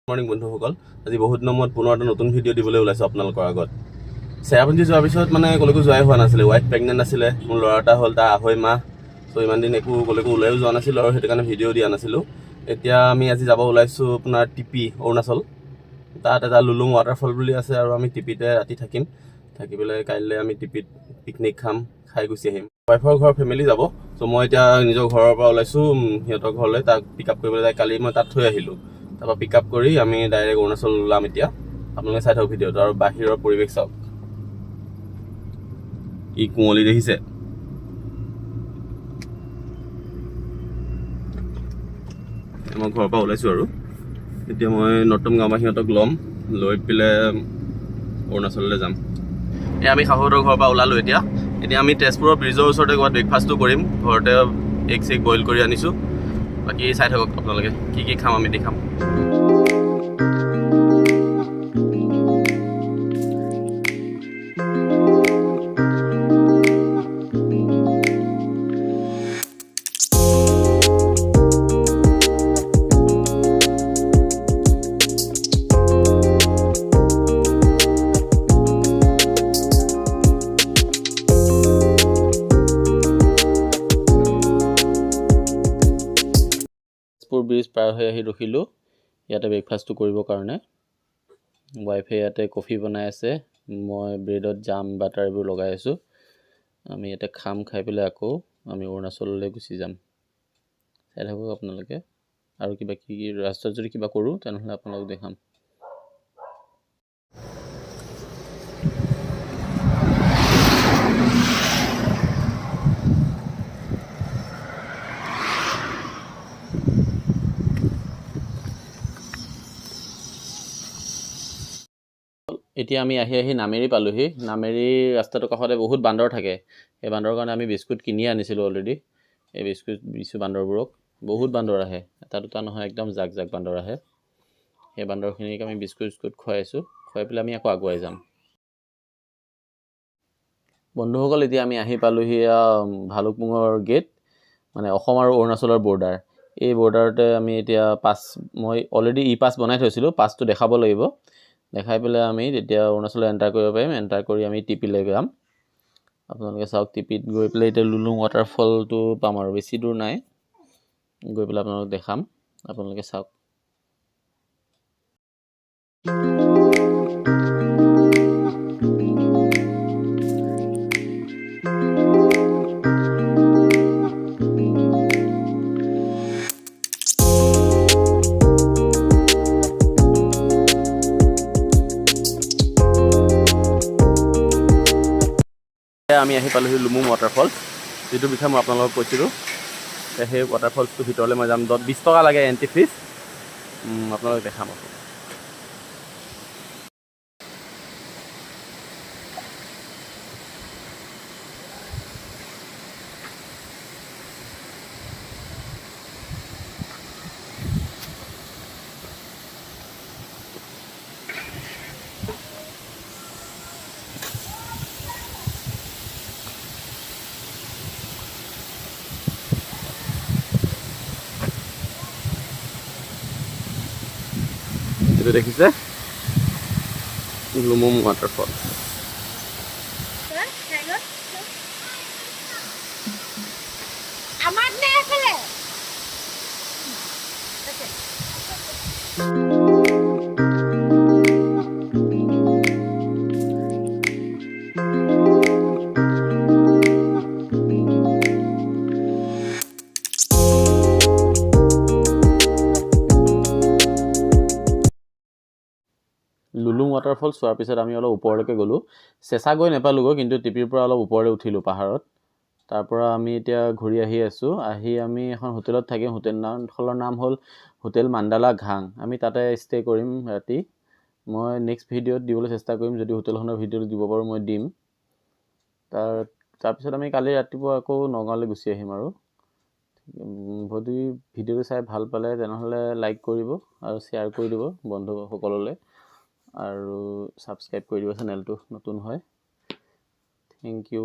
Morning বন্ধুসকল, আজি বহুত দিনৰ পুনৰ এটা নতুন ভিডিঅ' দিবলৈ ওলাইছোঁ আপোনালোকৰ আগত। চেৰাপুঞ্জী যোৱাৰ পিছত মানে কলৈকো যোৱাই হোৱা নাছিলে। ৱাইফ প্ৰেগনেণ্ট আছিলে, মোৰ ল'ৰা এটা হ'ল, তাৰ 2.5 মাহ। চ' ইমান দিন একো কলৈকো ওলাইও যোৱা নাছিলোঁ আৰু সেইটো কাৰণে ভিডিঅ' দিয়া নাছিলোঁ। এতিয়া আমি আজি যাব ওলাইছোঁ আপোনাৰ টিপি, অৰুণাচল। তাত এটা লুলুম ৱাটাৰফল বুলি আছে আৰু আমি টিপিতে ৰাতি থাকিম। থাকি পেলাই কাইলৈ আমি টিপিত পিকনিক খাম, খাই গুচি আহিম। ৱাইফৰ ঘৰ ফেমিলি যাব। চ' মই এতিয়া নিজৰ ঘৰৰ পৰা ওলাইছোঁ সিহঁতৰ ঘৰলৈ, তাক পিক আপ কৰিবলৈ যায়। কালি মই তাত থৈ আহিলোঁ। তাৰপৰা পিক আপ কৰি আমি ডাইৰেক্ট অৰুণাচল ওলাম এতিয়া। আপোনালোকে চাই থাকক ভিডিঅ'টো আৰু বাহিৰৰ পৰিৱেশ চাওক। ই কুঁৱলী দেখিছে? মই ঘৰৰ পৰা ওলাইছোঁ আৰু এতিয়া মই নতুন গাঁওবাসীহঁতক ল'ম, লৈ পেলাই অৰুণাচললৈ যাম। আমি শাহুহঁতৰ ঘৰৰ পৰা ওলালোঁ এতিয়া আমি তেজপুৰৰ ব্ৰিজৰ ওচৰতে ক'ৰবাত ব্ৰেকফাষ্টটো কৰিম। ঘৰতে এগ চেগ বইল কৰি আনিছোঁ। বাকী চাই থাকক আপোনালোকে কি খাম আমি দেখাম। ব্ৰিজ পাৰ হৈ আহি ৰখিলোঁ ইয়াতে ব্ৰেকফাষ্টটো কৰিবৰ কাৰণে। ৱাইফে ইয়াতে কফি বনাই আছে, মই ব্ৰেডত জাম বাটাৰ এইবোৰ লগাই আছোঁ। আমি ইয়াতে খাই পেলাই আকৌ আমি অৰুণাচললৈ গুচি যাম। চাই থাকক আপোনালোকে। আৰু কিবা ৰাস্তাত যদি কিবা কৰোঁ তেনেহ'লে আপোনালোকক দেখাম। এতিয়া আমি আহি নামেৰি পালোঁহি। নামেৰি ৰাস্তাটোৰ কাষতে বহুত বান্দৰ থাকে। সেই বান্দৰৰ কাৰণে আমি বিস্কুট কিনি আনিছিলোঁ অলৰেডি। এই বিস্কুট দিছোঁ বান্দৰবোৰক। বহুত বান্দৰ আহে, এটা দুটা নহয়, একদম জাক বান্দৰ আহে। সেই বান্দৰখিনিক আমি বিস্কুট খুৱাইছোঁ। খুৱাই পেলাই আমি আকৌ আগুৱাই যাম। বন্ধুসকল, এতিয়া আমি আহি পালোঁহি ভালুকপুঙৰ গেট, মানে অসম আৰু অৰুণাচলৰ বৰ্ডাৰ। এই বৰ্ডাৰতে আমি এতিয়া মই অলৰেডি পাছ বনাই থৈছিলোঁ। পাছটো দেখাব লাগিব। দেখাই পেলাই আমি তেতিয়া অৰুণাচললৈ এণ্টাৰ কৰিব পাৰিম। এণ্টাৰ কৰি আমি টিপিলৈ যাম। আপোনালোকে চাওক, টিপিত গৈ পেলাই এতিয়া লুলুম ৱাটাৰফলটো পাম আৰু বেছি দূৰ নাই। গৈ পেলাই আপোনালোকক দেখাম। আপোনালোকে চাওক। আমি আহি পালোঁহি লুমুম ৱাটাৰফল, যিটো বিষয়ে মই আপোনালোকক কৈছিলোঁ। সেই ৱাটাৰফলছটোৰ ভিতৰলৈ মই যাম। 20 টকা লাগে এণ্ট্ৰি ফিজ। আপোনালোকক দেখাম আকৌ। এইটো দেখিছে লুমুম ৱাটাৰফল। লুলুম ৱাটাৰফল চোৱাৰ পিছত আমি অলপ ওপৰলৈকে গ'লোঁ। চেঁচা গৈ নাপালোঁগৈ, কিন্তু টিপিৰ পৰা অলপ ওপৰলৈ উঠিলোঁ পাহাৰত। তাৰ পৰা আমি এতিয়া ঘূৰি আহি আছোঁ। আমি এখন হোটেলত থাকিম। হোটেলখনৰ নাম হ'ল হোটেল মাণ্ডালা ঘাং। আমি তাতে ষ্টে' কৰিম ৰাতি। মই নেক্সট ভিডিঅ'ত দিবলৈ চেষ্টা কৰিম। যদি হোটেলখনৰ ভিডিঅ'টো দিব পাৰোঁ মই দিম। তাৰপিছত আমি কালি ৰাতিপুৱা আকৌ নগাঁৱলৈ গুচি আহিম আৰু। যদি ভিডিঅ'টো চাই ভাল পালে তেনেহ'লে লাইক কৰিব আৰু শ্বেয়াৰ কৰি দিব বন্ধুসকললৈ। আৰু ছাবস্ক্ৰাইব কৰি দিব চেনেলটো, নতুন হয়। Thank U.